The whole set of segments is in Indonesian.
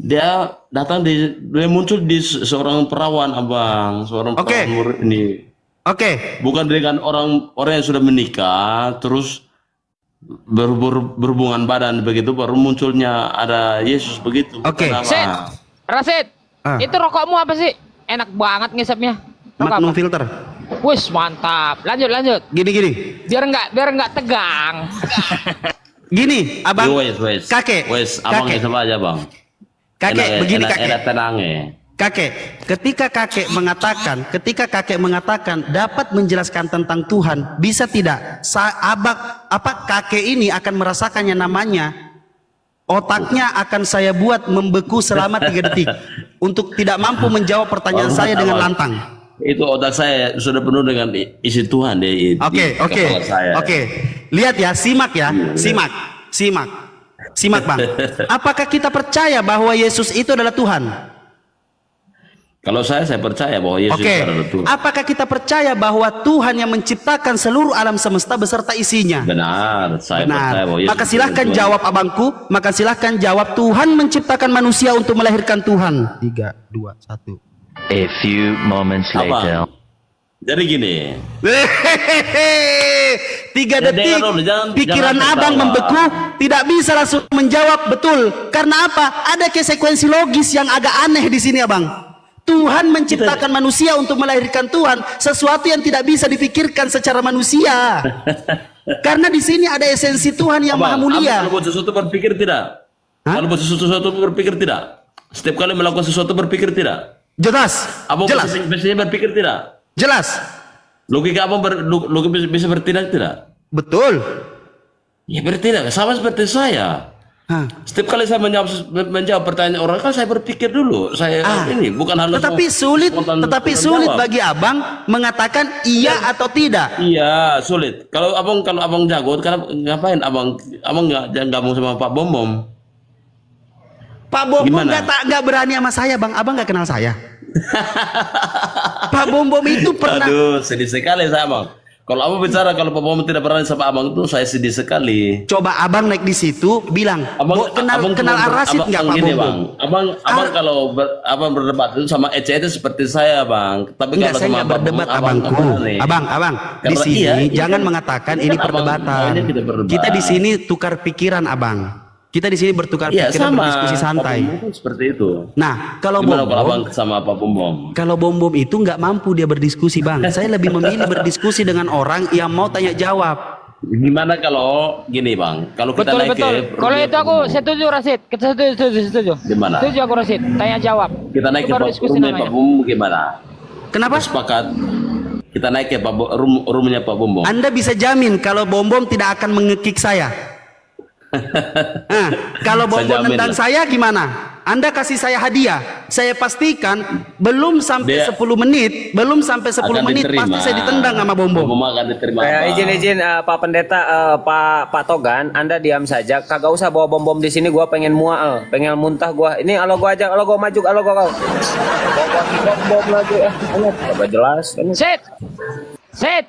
Dia muncul di seorang perawan, abang, seorang perawan murid ini. Bukan dengan orang yang sudah menikah terus berhubungan badan begitu baru munculnya ada Yesus begitu. Rasid, itu rokokmu apa sih? Enak banget ngisapnya. Magnum filter. Wis mantap. Lanjut. Gini. Biar nggak tegang. Gini, abang. Kakek. Abang ngisap aja, bang. Kakek, begini kakek. Enak tenangnya. Kakek, ketika kakek mengatakan dapat menjelaskan tentang Tuhan, bisa tidak? Kakek ini akan merasakannya, namanya otaknya akan saya buat membeku selama 3 detik untuk tidak mampu menjawab pertanyaan saya dengan lantang. Itu otak saya sudah penuh dengan isi Tuhan deh. Oke. Lihat ya, simak ya, simak bang. Apakah kita percaya bahwa Yesus itu adalah Tuhan? Kalau saya percaya bahwa Yesus adalah Tuhan. Apakah kita percaya bahwa Tuhan yang menciptakan seluruh alam semesta beserta isinya? Benar, saya percaya bahwa Yesus. Maka silahkan jawab abangku. Maka silahkan jawab, Tuhan menciptakan manusia untuk melahirkan Tuhan. 3, 2, 1. A few moments later. Jadi gini. 3 detik. Pikiran abang membeku, tidak bisa langsung menjawab betul. Karena apa? Ada konsekuensi logis yang agak aneh di sini, abang. Tuhan menciptakan manusia untuk melahirkan Tuhan, sesuatu yang tidak bisa dipikirkan secara manusia. Karena di sini ada esensi Tuhan yang maha mulia. Kalau buat sesuatu berpikir tidak? Kalau buat sesuatu berpikir tidak? Setiap kali melakukan sesuatu berpikir tidak? Jelas. Jelas. Biasanya berpikir tidak? Jelas. Logika abang bisa bertindak tidak? Betul. Ya bertindak, sama seperti saya. Setiap kali saya menjawab pertanyaan orang kan saya berpikir dulu. Ini bukan hal tetapi sulit bagi abang mengatakan iya atau tidak. Iya, sulit. Kalau abang jago, ngapain abang nggak gabung sama Pak Bom Bom? Pak Bom Bom nggak berani sama saya, bang. Abang nggak kenal saya. Pak Bom Bom itu pernah. Aduh, sedih sekali saya, bang. Kalau abang bicara kalau Pak Bom tidak berani sama abang itu saya sedih sekali. Coba abang naik di situ bilang, kenal Ar-Rasyid nggak Pak Bom Bom? Abang kalau abang berdebat itu sama Ece itu seperti saya, bang. Tapi kalau saya nggak berdebat, abangku. Abang, di sini jangan mengatakan ini perdebatan. Kita di sini tukar pikiran, abang. Kita di sini bertukar pikiran, berdiskusi santai. Seperti itu. Nah, kalau Bom Bom sama Pak Bom Bom. Kalau Bom Bom itu nggak mampu dia berdiskusi, bang. Saya lebih memilih berdiskusi dengan orang yang mau tanya jawab. Gimana kalau gini, bang? Kalau kita naik ke kalau itu aku setuju, Rasid. Setuju. Gimana? Setuju aku, Rasid. Tanya jawab. Kita naik ke rumahnya Pak Bom gimana? Kenapa? Sepakat. Kita naik ke rumahnya Pak Bom Bom. Anda bisa jamin kalau Bom Bom tidak akan mengekik saya? Kalau Bom Bom tentang saya gimana? Anda kasih saya hadiah, saya pastikan belum sampai 10 menit pasti saya ditendang sama Bom Bom. Izin Pak Pendeta, Pak Togan, Anda diam saja, kagak usah bawa Bom Bom di sini. Gua pengen mual, pengen muntah gua. Ini kalau gua maju, kalau gua kau. Bom lagi, kagak jelas. Set,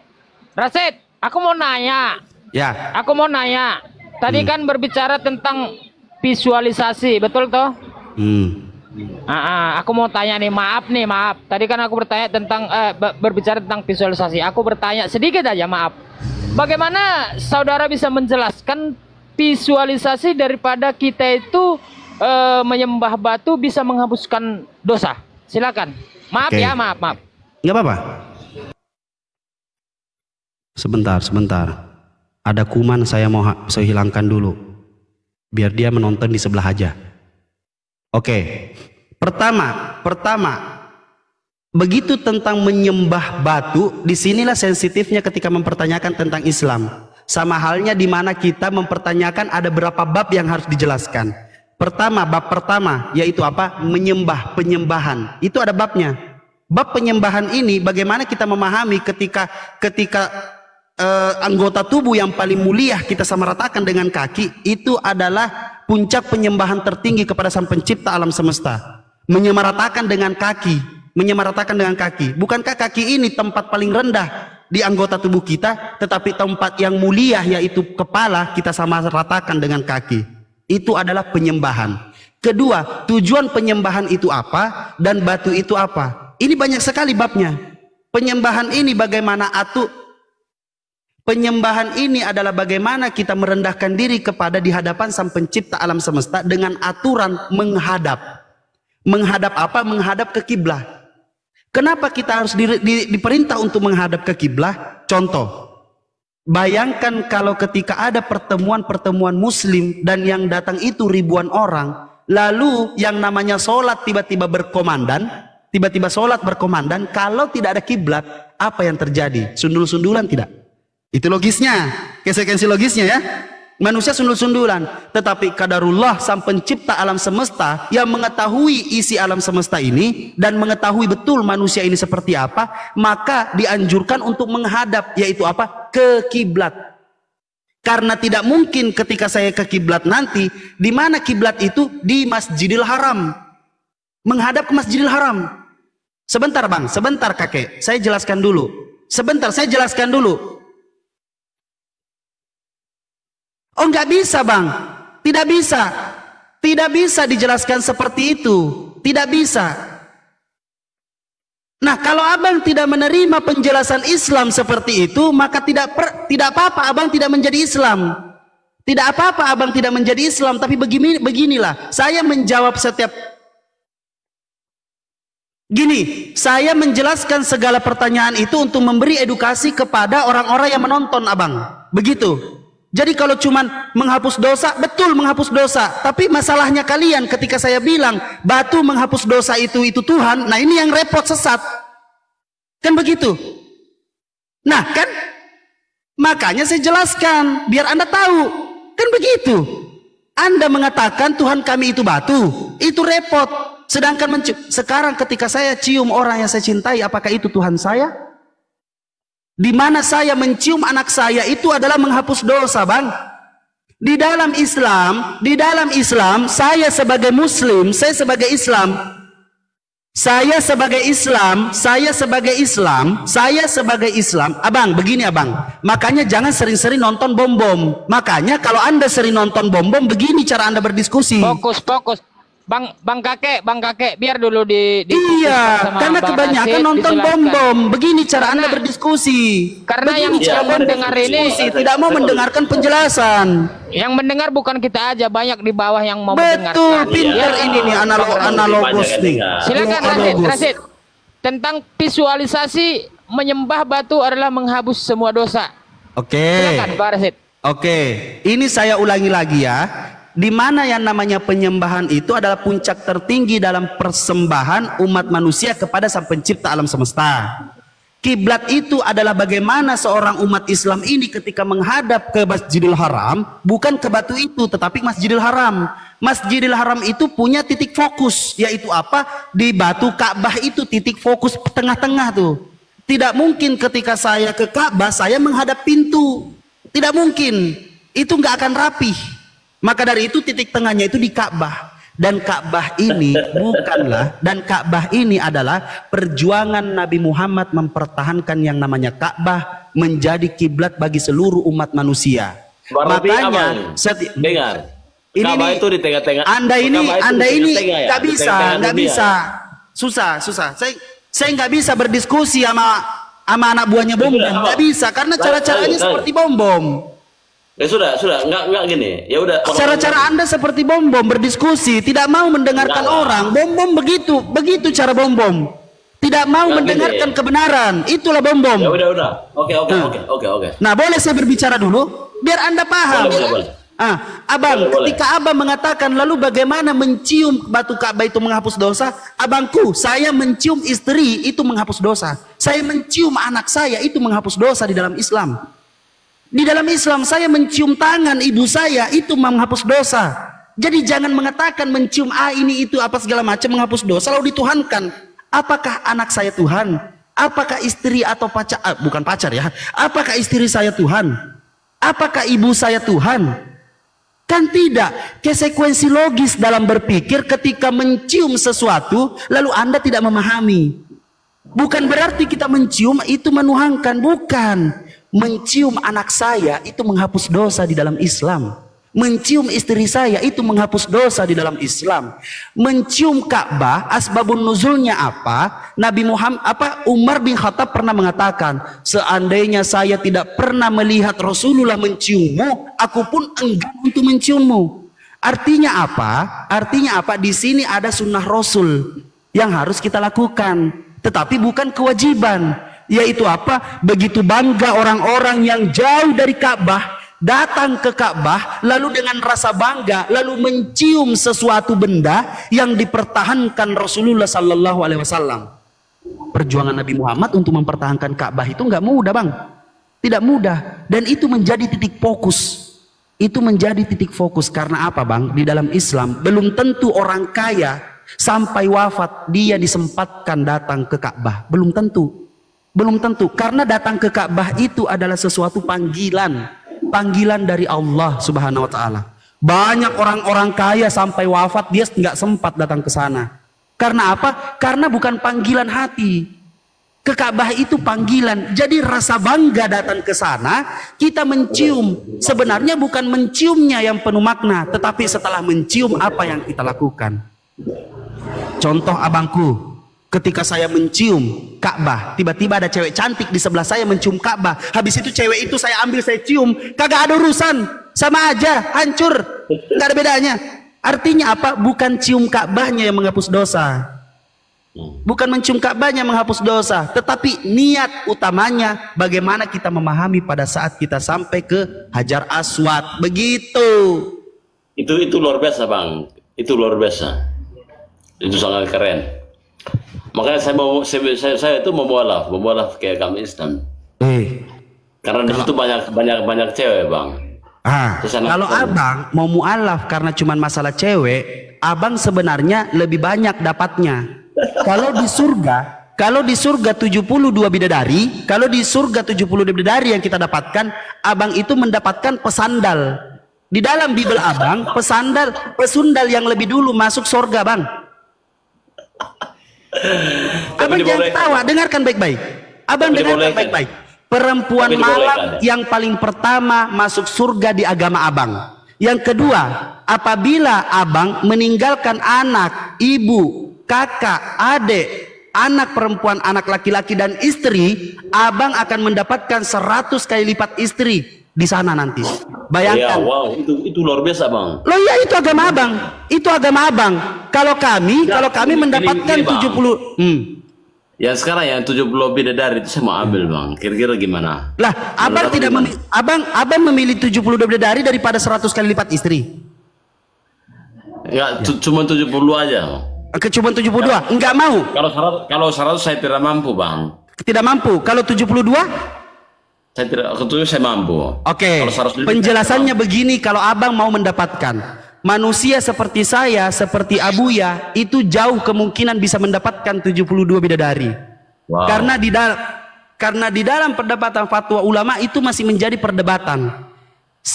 Rasid, aku mau nanya. Ya. Aku mau nanya. Tadi kan berbicara tentang visualisasi, betul toh? Aku mau tanya nih, maaf. Tadi kan aku bertanya tentang berbicara tentang visualisasi. Aku bertanya sedikit aja, maaf. Bagaimana saudara bisa menjelaskan visualisasi daripada kita itu menyembah batu bisa menghapuskan dosa? Silakan. Maaf ya, maaf. Nggak apa-apa. Sebentar. Ada kuman, saya mau hilangkan dulu. Biar dia menonton di sebelah aja. Oke. Pertama, begitu tentang menyembah batu, disinilah sensitifnya ketika mempertanyakan tentang Islam. Sama halnya di mana kita mempertanyakan ada berapa bab yang harus dijelaskan. Bab pertama yaitu apa? Penyembahan. Itu ada babnya. Bab penyembahan ini bagaimana kita memahami ketika anggota tubuh yang paling mulia kita samaratakan dengan kaki, itu adalah puncak penyembahan tertinggi kepada Sang Pencipta alam semesta. Menyamaratakan dengan kaki. Bukankah kaki ini tempat paling rendah di anggota tubuh kita, tetapi tempat yang mulia yaitu kepala kita samaratakan dengan kaki. Itu adalah penyembahan. Kedua, tujuan penyembahan itu apa dan batu itu apa. Ini banyak sekali babnya. Penyembahan ini bagaimana penyembahan ini adalah bagaimana kita merendahkan diri kepada di hadapan Sang Pencipta alam semesta dengan aturan menghadap. Menghadap apa? Menghadap ke kiblat. Kenapa kita harus diperintah untuk menghadap ke kiblat? Contoh, bayangkan kalau ketika ada pertemuan-pertemuan muslim dan yang datang itu ribuan orang, lalu yang namanya sholat tiba-tiba berkomandan, kalau tidak ada kiblat, apa yang terjadi? Sundul-sundulan tidak? Itu logisnya, konsekuensi logisnya ya. Manusia sundul-sundulan, tetapi kadarullah Sang Pencipta alam semesta yang mengetahui isi alam semesta ini dan mengetahui betul manusia ini seperti apa, maka dianjurkan untuk menghadap, yaitu apa? Ke kiblat. Karena tidak mungkin ketika saya ke kiblat nanti, di mana kiblat itu? Di Masjidil Haram. Menghadap ke Masjidil Haram. Sebentar bang, sebentar kakek, saya jelaskan dulu. Oh nggak bisa bang, tidak bisa dijelaskan seperti itu, tidak bisa. Nah kalau abang tidak menerima penjelasan Islam seperti itu, maka tidak apa-apa abang tidak menjadi Islam. Tidak apa-apa abang tidak menjadi Islam, tapi beginilah, saya menjawab saya menjelaskan segala pertanyaan itu untuk memberi edukasi kepada orang-orang yang menonton abang, begitu. Jadi kalau cuman menghapus dosa, betul menghapus dosa. Tapi masalahnya kalian ketika saya bilang batu menghapus dosa itu Tuhan, nah ini yang repot, sesat. Kan begitu. Nah kan, makanya saya jelaskan biar Anda tahu. Kan begitu. Anda mengatakan Tuhan kami itu batu, itu repot. Sedangkan sekarang ketika saya cium orang yang saya cintai, apakah itu Tuhan saya? Di mana saya mencium anak saya itu adalah menghapus dosa bang. Di dalam Islam, saya sebagai Muslim, saya sebagai Islam, abang begini abang. Makanya jangan sering-sering nonton bom-bom. Makanya kalau Anda sering nonton bom-bom, begini cara Anda berdiskusi. Fokus. Bang kakek, biar dulu iya, karena kebanyakan nonton bom-bom. Begini cara Anda berdiskusi. Karena yang mendengar ini tidak mau mendengarkan penjelasan. Yang mendengar bukan kita aja, banyak di bawah yang mau mendengarkan. Betul, pintar ini nih analogos nih. Silakan Rasid. Tentang visualisasi menyembah batu adalah menghapus semua dosa. Oke. Silakan Pak Rasid. Oke, ini saya ulangi lagi ya. Di mana yang namanya penyembahan itu adalah puncak tertinggi dalam persembahan umat manusia kepada Sang Pencipta alam semesta. Kiblat itu adalah bagaimana seorang umat Islam ini ketika menghadap ke Masjidil Haram, bukan ke batu itu tetapi Masjidil Haram. Masjidil Haram itu punya titik fokus, yaitu apa? Di batu Ka'bah itu titik fokus tengah-tengah tuh. Tidak mungkin ketika saya ke Ka'bah saya menghadap pintu. Tidak mungkin. Itu nggak akan rapih. Maka dari itu titik tengahnya itu di Ka'bah. Dan Ka'bah ini Ka'bah ini adalah perjuangan Nabi Muhammad mempertahankan yang namanya Ka'bah menjadi kiblat bagi seluruh umat manusia. Makanya dengar. Ini itu di tengah-tengah. Anda ini nggak bisa. Susah. Saya nggak bisa berdiskusi sama anak buahnya bom. Nggak bisa karena cara-caranya seperti bom. Ya sudah, enggak gini. Ya udah. Cara-cara Anda seperti bom-bom berdiskusi, tidak mau mendengarkan orang. Bom-bom begitu cara bom-bom. Tidak mau mendengarkan kebenaran. Itulah bom-bom. Ya udah. Oke. Nah, boleh saya berbicara dulu biar Anda paham. Boleh. Abang, ketika abang mengatakan lalu bagaimana mencium batu Ka'bah itu menghapus dosa? Abangku, saya mencium istri itu menghapus dosa. Saya mencium anak saya itu menghapus dosa di dalam Islam. Di dalam Islam saya mencium tangan ibu saya itu menghapus dosa. Jadi jangan mengatakan mencium ini itu apa segala macam menghapus dosa lalu dituhankan. Apakah anak saya Tuhan? Apakah istri atau pacar? Bukan pacar ya. Apakah istri saya Tuhan? Apakah ibu saya Tuhan? Kan tidak. Konsekuensi logis dalam berpikir ketika mencium sesuatu lalu Anda tidak memahami. Bukan berarti kita mencium itu menuhankan, bukan. Mencium anak saya itu menghapus dosa di dalam Islam. Mencium istri saya itu menghapus dosa di dalam Islam. Mencium Ka'bah, asbabun nuzulnya apa? Nabi Muhammad Umar bin Khattab pernah mengatakan, seandainya saya tidak pernah melihat Rasulullah menciummu, aku pun enggan untuk menciummu. Artinya apa? Artinya apa? Di sini ada sunnah Rasul yang harus kita lakukan, tetapi bukan kewajiban. Yaitu apa? Begitu bangga orang-orang yang jauh dari Ka'bah datang ke Ka'bah, lalu dengan rasa bangga lalu mencium sesuatu benda yang dipertahankan Rasulullah sallallahu alaihi wasallam. Perjuangan Nabi Muhammad untuk mempertahankan Ka'bah itu nggak mudah, Bang. Tidak mudah, dan itu menjadi titik fokus. Itu menjadi titik fokus karena apa, Bang? Di dalam Islam belum tentu orang kaya sampai wafat dia disempatkan datang ke Ka'bah. Belum tentu. Belum tentu, karena datang ke Ka'bah itu adalah sesuatu panggilan dari Allah Subhanahu wa taala. Banyak orang-orang kaya sampai wafat dia nggak sempat datang ke sana. Karena apa? Karena bukan panggilan hati. Ke Ka'bah itu panggilan. Jadi rasa bangga datang ke sana, kita mencium. Sebenarnya bukan menciumnya yang penuh makna, tetapi setelah mencium apa yang kita lakukan. Contoh abangku, ketika saya mencium Ka'bah, tiba-tiba ada cewek cantik di sebelah saya mencium Ka'bah. Habis itu cewek itu saya ambil, saya cium, kagak ada urusan, sama aja, hancur, nggak ada bedanya. Artinya apa? Bukan cium Ka'bahnya yang menghapus dosa, bukan mencium Ka'bahnya yang menghapus dosa, tetapi niat utamanya bagaimana kita memahami pada saat kita sampai ke Hajar Aswad. Begitu. Itu luar biasa, Bang. Itu luar biasa. Itu sangat keren. Makanya saya itu mau mualaf kayak kami Islam. Karena di situ banyak cewek, Bang. Kalau abang mau mualaf karena cuma masalah cewek, abang sebenarnya lebih banyak dapatnya. Kalau di surga 72 bidadari, kalau di surga 72 bidadari yang kita dapatkan, abang itu mendapatkan pesandal. Di dalam Bible abang, pesundal yang lebih dulu masuk surga, Bang. Abang jangan ketawa, dengarkan baik-baik. Abang dengarkan baik-baik. Perempuan malam yang paling pertama masuk surga di agama abang. Yang kedua, apabila abang meninggalkan anak, ibu, kakak, adik, anak perempuan, anak laki-laki dan istri, abang akan mendapatkan 100 kali lipat istri di sana nanti. Bayangkan. Ya, wow, itu luar biasa, Bang. Loh ya, itu agama abang. Itu agama abang. Kalau kami mendapatkan 70. Yang sekarang yang 70 bidadari itu saya mau ambil, Bang. Kira-kira gimana? Lah, abang tidak abang memilih 70 bidadari daripada 100 kali lipat istri. Enggak, cuma 70 aja. Cuma 72? Enggak mau. Kalau 100 saya tidak mampu, Bang. Tidak mampu. Kalau 72? Saya tidak, ketujuh saya mampu. Oke. Penjelasannya begini, kalau abang mau mendapatkan manusia seperti saya, seperti Abuya, itu jauh kemungkinan bisa mendapatkan 72 bidadari. Wow. Karena di dalam perdebatan fatwa ulama itu masih menjadi perdebatan.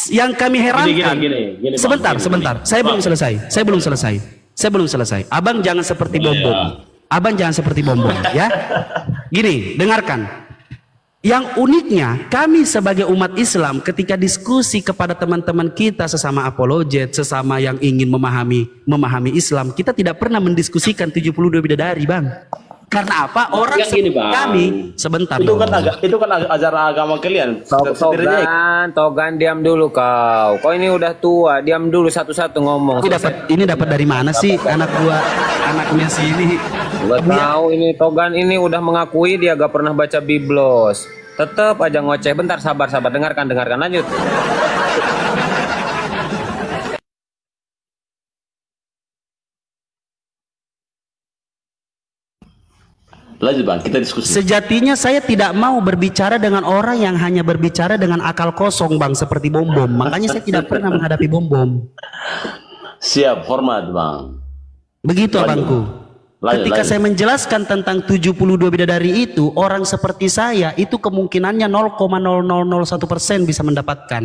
Yang kami herankan. Gini, sebentar. Saya belum selesai. Abang jangan seperti bom-bom. Abang jangan seperti bom-bom, ya. Gini, dengarkan. Yang uniknya, kami sebagai umat Islam ketika diskusi kepada teman-teman kita sesama apologet, sesama yang ingin memahami Islam, kita tidak pernah mendiskusikan 72 bidadari, Bang. Karena apa? Orang seperti kami, sebentar. Itu kan ajaran agama kalian. Togan, diam dulu kau. Kau ini udah tua, diam dulu satu-satu ngomong. Ini dapat dari mana sih anaknya sini? Gak tahu ini Togan ini udah mengakui dia gak pernah baca biblos. Tetap aja ngoceh. Bentar, sabar. Dengarkan. Lanjut. Lanjut, Bang, kita diskusi. Sejatinya saya tidak mau berbicara dengan orang yang hanya berbicara dengan akal kosong, Bang, seperti bom-bom. Makanya saya tidak pernah menghadapi bom-bom. Siap, hormat, Bang. Begitu, abangku. Ketika saya menjelaskan tentang 72 bidadari itu, orang seperti saya itu kemungkinannya 0,0001% bisa mendapatkan.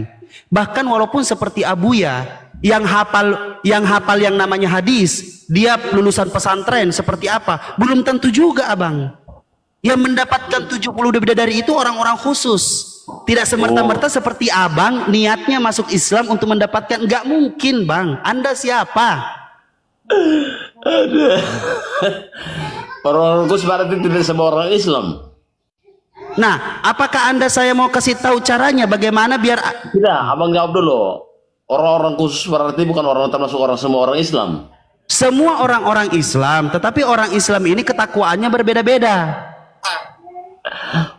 Bahkan walaupun seperti Abuya yang hafal yang namanya hadis, dia lulusan pesantren seperti apa, belum tentu juga, abang. Yang mendapatkan 70 bidadari itu orang-orang khusus. Tidak semerta-merta seperti abang niatnya masuk Islam untuk mendapatkan. Nggak mungkin bang. Anda siapa? Orang-orang khusus berarti tidak semua orang Islam. Nah, apakah Anda saya mau kasih tahu caranya bagaimana biar... Tidak, abang jawab dulu. Orang-orang khusus berarti bukan orang termasuk orang semua orang Islam. Semua orang-orang Islam, tetapi orang Islam ini ketakwaannya berbeda-beda.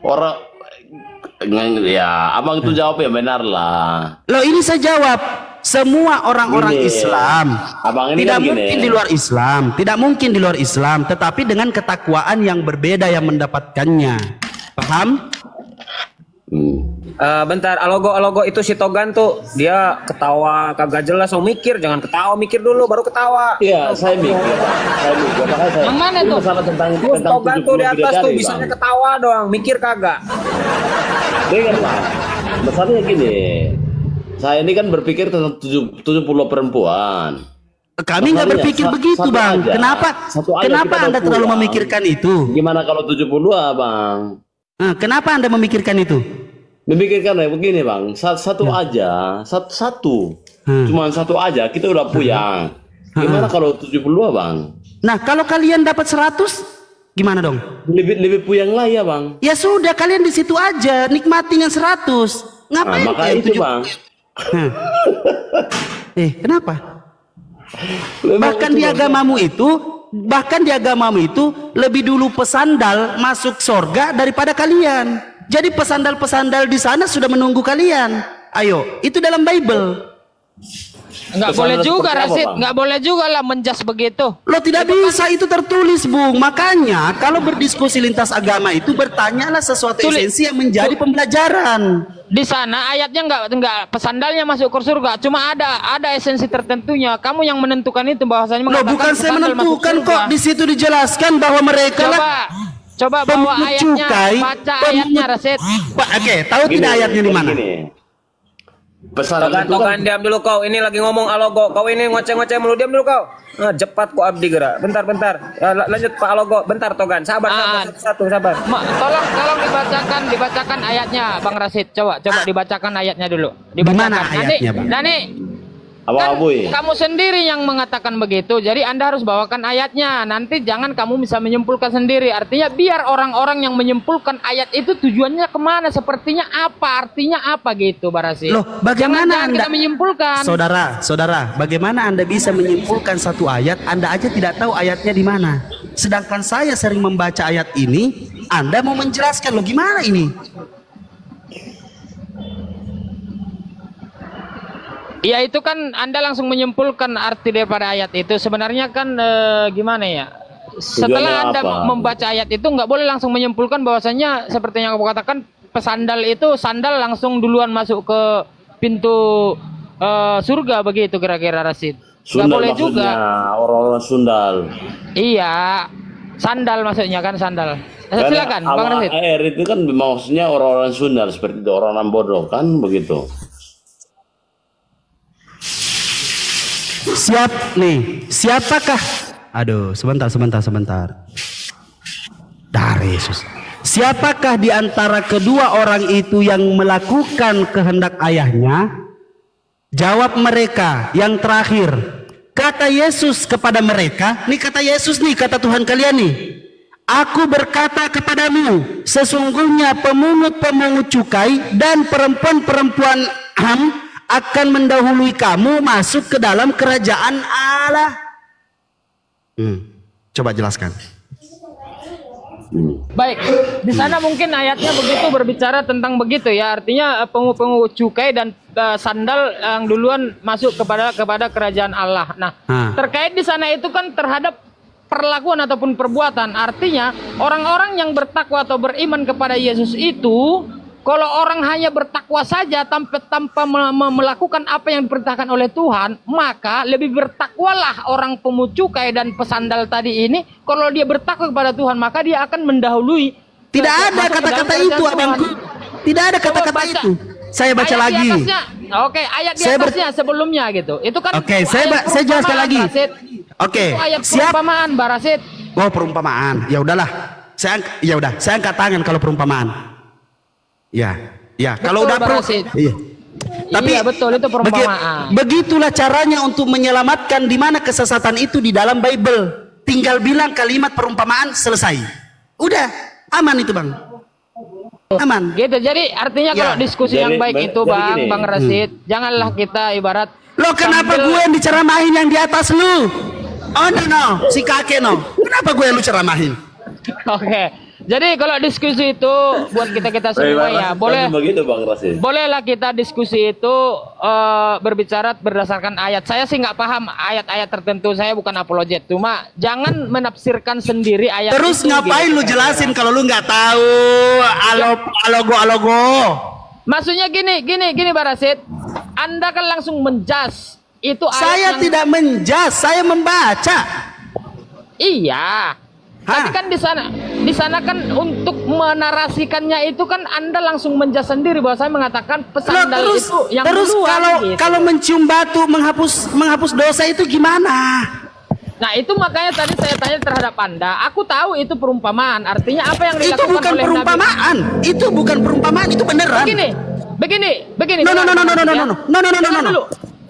Orang ya, abang itu jawab ya benar lah. Loh ini saya jawab, semua orang-orang Islam abang ini tidak kan mungkin di luar Islam, tidak mungkin di luar Islam, tetapi dengan ketakwaan yang berbeda yang mendapatkannya. Paham? Bentar, alogo itu si Togan tuh dia ketawa kagak jelas, mau mikir, jangan ketawa, mikir dulu baru ketawa. Iya, saya mikir. Makanya saya. Yang mana tuh? Masalah tentang Togan tuh di atas tuh bidadari, bisanya Bang. ketawa doang, mikir kagak. Dengar Bang, masalahnya gini. Saya ini kan berpikir tentang 70 perempuan. Kami nggak berpikir begitu bang. Aja. Kenapa Anda terlalu memikirkan itu? Gimana kalau 70 Bang? Kenapa Anda memikirkan itu? Memikirkan ya begini Bang, satu aja, satu. Cuman satu aja kita udah puyang. Gimana kalau 72 Bang? Nah kalau kalian dapat 100 gimana dong? Lebih puyang lah ya Bang. Ya sudah kalian di situ aja nikmatin yang 100. Ngapain Maka kalian itu 7? Bang. Kenapa? Memang Bahkan di agamamu itu lebih dulu pesandal masuk sorga daripada kalian. Jadi pesandal-pesandal di sana sudah menunggu kalian. Ayo, itu dalam Bible. Nggak boleh juga Rasid, nggak boleh juga lah menjas begitu. Lo tidak bisa, itu tertulis Bung. Makanya kalau berdiskusi lintas agama itu bertanyalah sesuatu esensi yang menjadi pembelajaran. Di sana ayatnya nggak pesandalnya masuk ke surga, cuma ada esensi tertentunya. Kamu yang menentukan itu bahwasanya. Loh bukan saya menentukan kok, di situ dijelaskan bahwa mereka coba bawa ayatnya, baca ayatnya Rasid. Oke, tahu tidak ayatnya di mana? Togan diam dulu kau, ini lagi ngomong Alogo, kau ini ngoceh-ngoceh mulu, diam dulu kau. Jepat kok abdi gerak. Bentar. Ya, lanjut Pak Alogo, bentar Togan, sabar satu sabar. Tolong dibacakan ayatnya Bang Rasid. Coba dibacakan ayatnya dulu. Gimana ayatnya Bang? Dani, kan kamu sendiri yang mengatakan begitu, jadi Anda harus bawakan ayatnya. Nanti jangan kamu bisa menyimpulkan sendiri. Artinya biar orang-orang yang menyimpulkan ayat itu tujuannya kemana, sepertinya apa, artinya apa gitu, Barasi. Loh, bagaimana jangan kita menyimpulkan? Saudara, bagaimana Anda bisa menyimpulkan satu ayat, Anda aja tidak tahu ayatnya di mana. Sedangkan saya sering membaca ayat ini, Anda mau menjelaskan, loh gimana ini? Ya itu kan Anda langsung menyimpulkan arti daripada ayat itu. Sebenarnya kan gimana ya? Setelah Anda membaca ayat itu nggak boleh langsung menyimpulkan bahwasanya seperti yang aku katakan, pesandal itu sandal langsung duluan masuk ke pintu surga begitu kira-kira Rasid. Nggak boleh juga. Orang-orang sundal. Iya, sandal maksudnya kan sandal. Silakan Bang Rasid. Air itu kan maksudnya orang-orang sundal seperti itu, orang bodoh kan begitu. Siapakah? Aduh, sebentar. Dari Yesus. Siapakah di antara kedua orang itu yang melakukan kehendak ayahnya? Jawab mereka yang terakhir. Kata Yesus kepada mereka, nih kata Yesus nih, kata Tuhan kalian nih. Aku berkata kepadamu, sesungguhnya pemungut-pemungut cukai dan perempuan-perempuan akan mendahului kamu masuk ke dalam kerajaan Allah. Coba jelaskan. Baik, di sana mungkin ayatnya begitu berbicara tentang begitu ya, artinya pengungut cukai dan sandal yang duluan masuk kepada kerajaan Allah. Nah, terkait di sana itu kan terhadap perlakuan ataupun perbuatan, artinya orang-orang yang bertakwa atau beriman kepada Yesus itu, kalau orang hanya bertakwa saja tanpa melakukan apa yang diperintahkan oleh Tuhan, maka lebih bertakwalah orang pemungut cukai dan pesandal tadi ini. Kalau dia bertakwa kepada Tuhan, maka dia akan mendahului. Tidak ada kata-kata itu, abangku. Tidak ada kata-kata itu. Saya baca lagi. Oke, ayat di atasnya sebelumnya gitu. Itu kan. Oke, saya jelaskan lagi. Oke, ayat perumpamaan, Barasid. Oh, perumpamaan. Ya udahlah. Ya udah, saya angkat tangan kalau perumpamaan. Ya, kalau udah iya. Tapi iya betul, itu perumpamaan. Begitulah caranya untuk menyelamatkan di mana kesesatan itu di dalam Bible. Tinggal bilang kalimat perumpamaan, selesai. Udah, aman itu Bang. Aman. Gitu. Jadi artinya kalau diskusi yang baik itu Bang Rasid, janganlah kita ibarat. Lo kenapa gue yang diceramahin yang di atas lu? Oh no, si kakek no. Kenapa gue yang lu ceramahin? Oke. Jadi kalau diskusi itu buat kita semua ya boleh. Begitu Bang Rasid. Bolehlah kita diskusi itu berbicara berdasarkan ayat. Saya sih nggak paham ayat-ayat tertentu. Saya bukan apologet. Cuma jangan menafsirkan sendiri ayat. Terus itu, ngapain gitu. Lu jelasin kalau lu nggak tahu? Alogo. Maksudnya gini Bang Rasid. Anda kan langsung menjas itu ayat. Saya tidak menjas, saya membaca. Iya. Tapi kan di sana kan untuk menarasikannya itu kan Anda langsung menjas sendiri bahwa saya mengatakan pesan dalil itu yang terus duluan, kalau mencium batu menghapus dosa itu gimana? Nah itu makanya tadi saya tanya terhadap Anda. Aku tahu itu perumpamaan. Artinya apa yang dilakukan itu bukan oleh perumpamaan. Nabi? Itu bukan perumpamaan, itu beneran. Begini. No.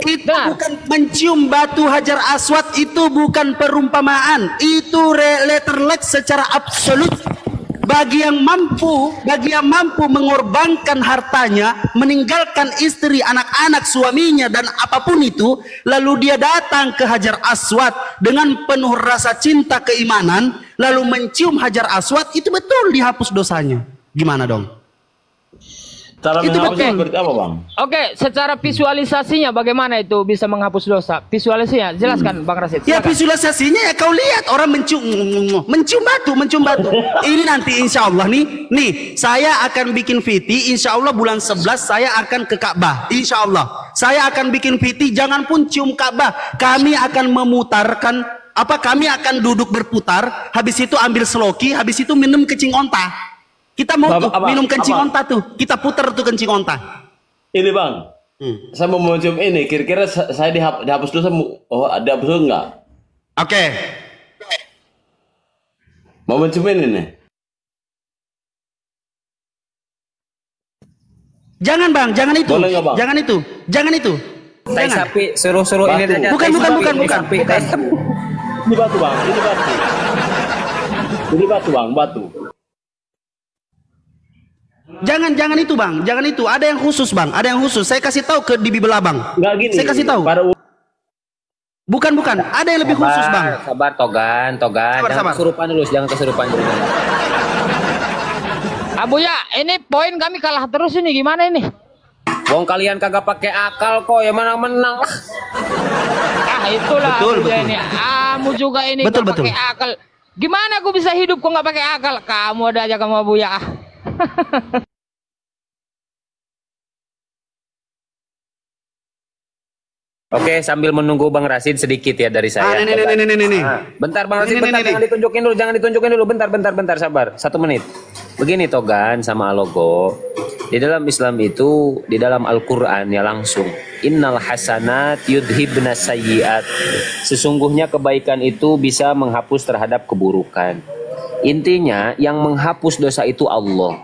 Itu bukan mencium batu Hajar Aswad, itu bukan perumpamaan, itu letterlek secara absolut. Bagi yang mampu mengorbankan hartanya, meninggalkan istri, anak-anak, suaminya dan apapun itu, lalu dia datang ke Hajar Aswad dengan penuh rasa cinta keimanan, lalu mencium Hajar Aswad, itu betul dihapus dosanya. Gimana dong? Cara menghapusnya seperti apa Bang? Oke, secara visualisasinya bagaimana itu bisa menghapus dosa? Visualisasinya, jelaskan Bang Rasid. Ya visualisasinya ya kau lihat orang mencium batu. Ini nanti insya Allah nih saya akan bikin VT, insya Allah bulan 11 saya akan ke Ka'bah. Insya Allah saya akan bikin VT, jangan pun cium Ka'bah. Kami akan memutarkan kami akan duduk berputar, habis itu ambil seloki, habis itu minum kencing onta. Kita mau minum kencing onta tuh, kita putar tuh kencing onta. Ini Bang, saya mau mencium ini, kira-kira saya dihapus dulu, dihapus dulu enggak? Oke. Mau mencium ini nih. Jangan Bang, jangan itu. Boleh nggak, Bang? Jangan itu. Tai sapi, suruh ini aja. Bukan. Ini batu Bang, ini batu. Jangan itu Bang, jangan itu. Ada yang khusus Bang, ada yang khusus. Saya kasih tahu di Bibelah Bang. Enggak gini. Saya kasih tahu. Bukan. Ada yang lebih khusus Bang. Sabar Togan. Jangan kesurupan dulu. Abu ya, ini poin kami kalah terus ini gimana ini? Wong kalian kagak pakai akal kok, ya mana menang. Itulah betul. Ini. Kamu juga ini betul. pakai akal. Gimana aku bisa hidup kok nggak pakai akal? Kamu ada aja kamu Abu ya. Oke, sambil menunggu Bang Rasid sedikit ya dari saya. Ini. Bentar Bang Rasid, jangan ditunjukin dulu. Bentar, sabar. 1 menit. Begini Togan sama Alogo. Di dalam Islam itu, di dalam Al-Qur'an ya langsung innal hasanat yudhibna sayyiat. Sesungguhnya kebaikan itu bisa menghapus terhadap keburukan. Intinya yang menghapus dosa itu Allah.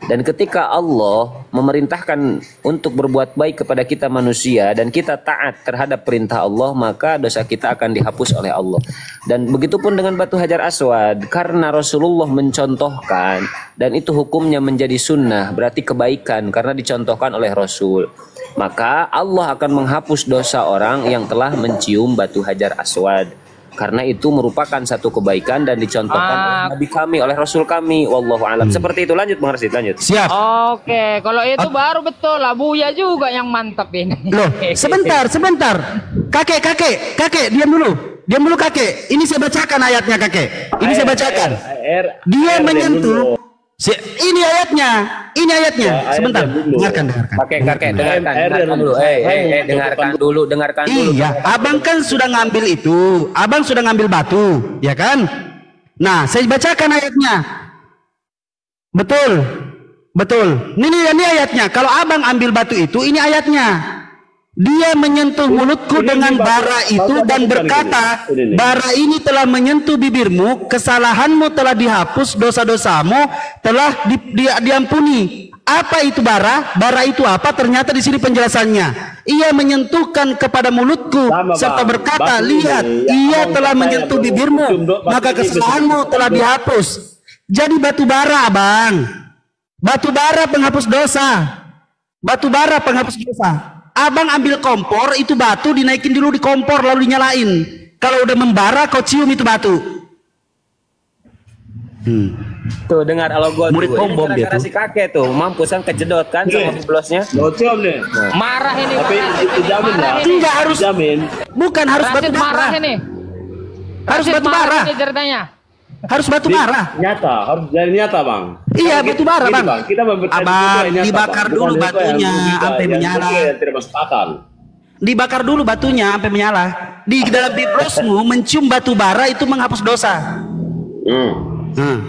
Dan ketika Allah memerintahkan untuk berbuat baik kepada kita manusia dan kita taat terhadap perintah Allah, maka dosa kita akan dihapus oleh Allah. Dan begitupun dengan batu Hajar Aswad, karena Rasulullah mencontohkan dan itu hukumnya menjadi sunnah, berarti kebaikan karena dicontohkan oleh Rasul. Maka Allah akan menghapus dosa orang yang telah mencium batu Hajar Aswad. Karena itu merupakan satu kebaikan dan dicontohkan oleh Nabi kami, oleh Rasul kami. Wallahu a'lam. Seperti itu. Lanjut Bang Rasid, lanjut. Siap. Oke, kalau itu baru betul lah. Buya juga yang mantap ini. Loh, sebentar. Kakek, diam dulu kakek. Ini saya bacakan ayatnya kakek. Ini saya bacakan. Dia menyentuh. Ini ayatnya. Sebentar. Dengarkan. Kakek, dengarkan dulu. Dengarkan dulu. Iya, abang kan sudah ngambil itu. Abang sudah ngambil batu, ya kan? Nah, saya bacakan ayatnya. Betul. Ini ayatnya. Kalau abang ambil batu itu, ini ayatnya. Dia menyentuh mulutku dengan bara itu dan berkata, bara ini telah menyentuh bibirmu, kesalahanmu telah dihapus, dosa-dosamu telah diampuni. Apa itu bara? Bara itu apa? Ternyata di sini penjelasannya. Ia menyentuhkan kepada mulutku serta berkata, lihat, ia telah menyentuh bibirmu, maka kesalahanmu telah dihapus. Jadi batu bara, Bang. Batu bara penghapus dosa. Batu bara penghapus dosa. Abang ambil kompor, itu batu dinaikin dulu di kompor lalu dinyalain. Kalau udah membara kau cium itu batu. Tuh dengar kalau gua murid bom dia tuh. Si kakek tuh mampusan kejedot kan sama biblosnya. Bocor deh. Marah ini. Tapi itu jamin lah. Enggak harus jamin. Bukan harus batu bara. Marah ini. Harus batu bara. Ini ceritanya. Harus batu bara. Nyata, harus jadi nyata, Bang. Iya, batu bara, Bang. Kita Abang, dibakar dulu batunya sampai menyala. Tidak masuk akal. Dibakar dulu batunya sampai menyala. Di dalam biblosmu mencium batu bara itu menghapus dosa.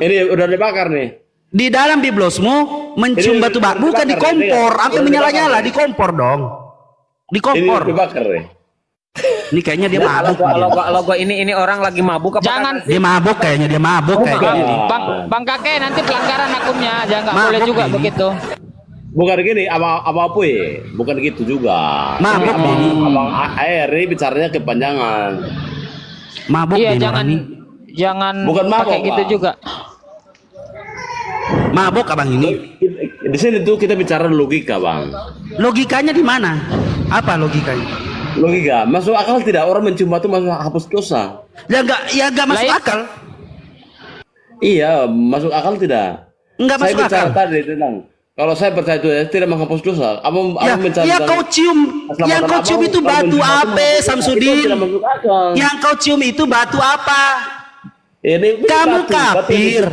Ini udah dibakar nih. Di dalam biblosmu mencium batu bara, bukan di kompor, sampai menyala-nyala, di kompor dong. Di kompor. Ini dibakar nih. Ini kayaknya dia mabuk. Kalau gua ini orang lagi mabuk apa? Jangan. Dia mabuk kayaknya, dia mabuk kayaknya. Bang kakek nanti pelanggaran akunnya, jangan nggak boleh juga ini. begitu. Bukan gini, apa ya? Bukan gitu juga. Mabuk ini. Abang air ini bicaranya kepanjangan. Mabuk Iya, nih jangan Bukan mabuk, pakai gitu Pak. juga. Mabuk abang ini. Di sini tuh kita bicara logika, Bang. Logikanya di mana? Apa logikanya? Logika, masuk akal tidak orang mencium batu masuk hapus dosa? Ya enggak masuk akal. Iya, masuk akal tidak. Enggak masuk akal. Saya bicara tadi tentang kalau saya percaya itu tidak menghapus dosa. Ya kau cium, yang kau cium itu batu apa, Samsudin? Yang kau cium itu batu apa? Ini kamu kafir.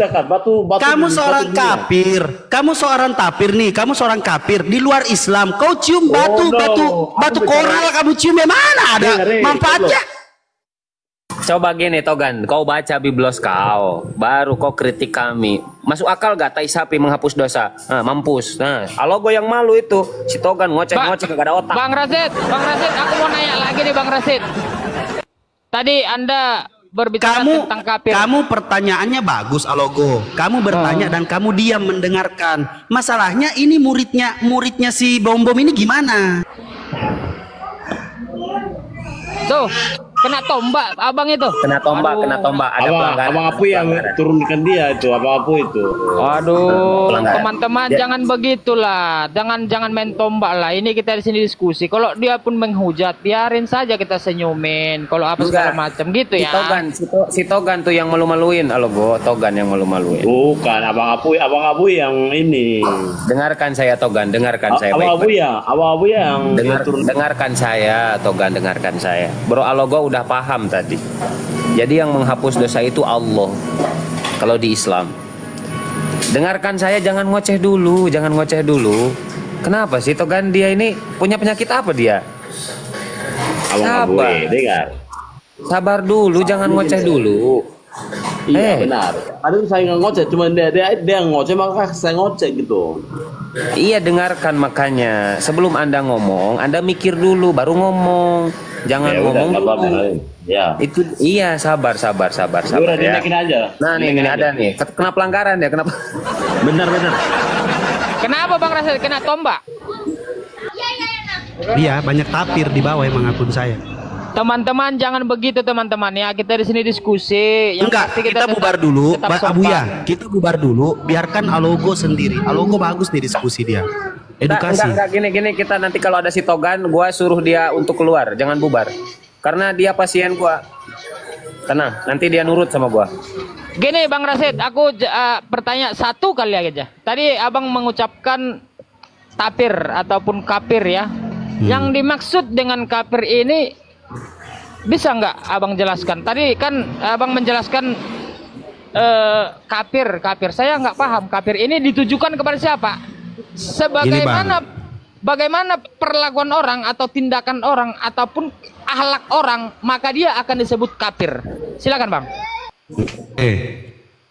Kamu seorang dunia. kafir. Kamu seorang tapir nih. Kamu seorang kafir di luar Islam. Kau cium batu koral. Kamu cium yang mana ada manfaatnya? Coba gini Togan, kau baca biblos kau, baru kau kritik kami. Masuk akal gak tai sapi menghapus dosa? Nah, mampus. Nah, kalau gue yang malu itu, si Togan ngoceh-ngoceh gak ada otak. Bang Rasid, aku mau nanya lagi nih Bang Rasid. Tadi Anda berbicara tentang kafir. Kamu pertanyaannya bagus, Alogo. Kamu bertanya dan kamu diam mendengarkan. Masalahnya ini muridnya si Bom-Bom ini gimana? Tuh, kena tombak abang itu. Kena tombak. Ada pelanggaran. Abang Apu yang turunkan dia itu, Abang Apu itu. Aduh, teman-teman jangan begitulah. Jangan main tombak lah. Ini kita di sini diskusi. Kalau dia pun menghujat, biarin saja kita senyumin. Kalau apa segala macam gitu ya. Si Togan tuh yang malu-maluin. Alogo, Togan yang malu-maluin. Bukan, Abang Apu yang ini. Dengarkan saya Togan, dengarkan saya Abang Apu yang dengarkan saya Togan, dengarkan saya. Bro Alogo udah paham tadi. Jadi yang menghapus dosa itu Allah. Kalau di Islam. Dengarkan saya, jangan ngoceh dulu. Kenapa sih Togan dia ini punya penyakit apa dia? Sabar. Sabar dulu, jangan ngoceh dulu. Iya benar. Aduh saya nggak ngoceh, cuma dia ngoceh maka saya ngoceh gitu. Iya dengarkan makanya. Sebelum Anda ngomong, Anda mikir dulu baru ngomong. Jangan ngomong dulu. Ya. Itu iya sabar Udah, ya. aja. Nah nih ini ada nih. Kena pelanggaran ya, kenapa? Benar. Kenapa Bang Rasid kena tombak? Iya, banyak tapir di bawah emang akun saya. Teman-teman jangan begitu teman-teman ya. Kita di sini diskusi. Enggak, kita bubar dulu, Abuya. Kita bubar dulu, biarkan Alogo sendiri. Alogo bagus nih diskusi dia. Edukasi. Enggak, gini kita nanti kalau ada si Togan, gua suruh dia untuk keluar, jangan bubar. Karena dia pasien gua. Tenang, nanti dia nurut sama gua. Gini Bang Rasid, aku bertanya satu kali aja. Tadi Abang mengucapkan tapir ataupun kafir ya. Yang dimaksud dengan kafir ini bisa nggak Abang jelaskan? Tadi kan Abang menjelaskan kafir. Saya nggak paham kafir ini ditujukan kepada siapa? Bagaimana perlakuan orang atau tindakan orang ataupun akhlak orang, maka dia akan disebut kafir. Silakan Bang.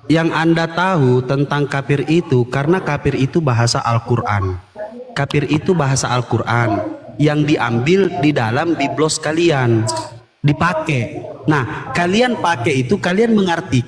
Yang Anda tahu tentang kafir itu karena kafir itu bahasa Al-Quran. Kafir itu bahasa Al-Quran. yang diambil di dalam biblos kalian dipakai. Nah, kalian pakai itu, kalian mengartikan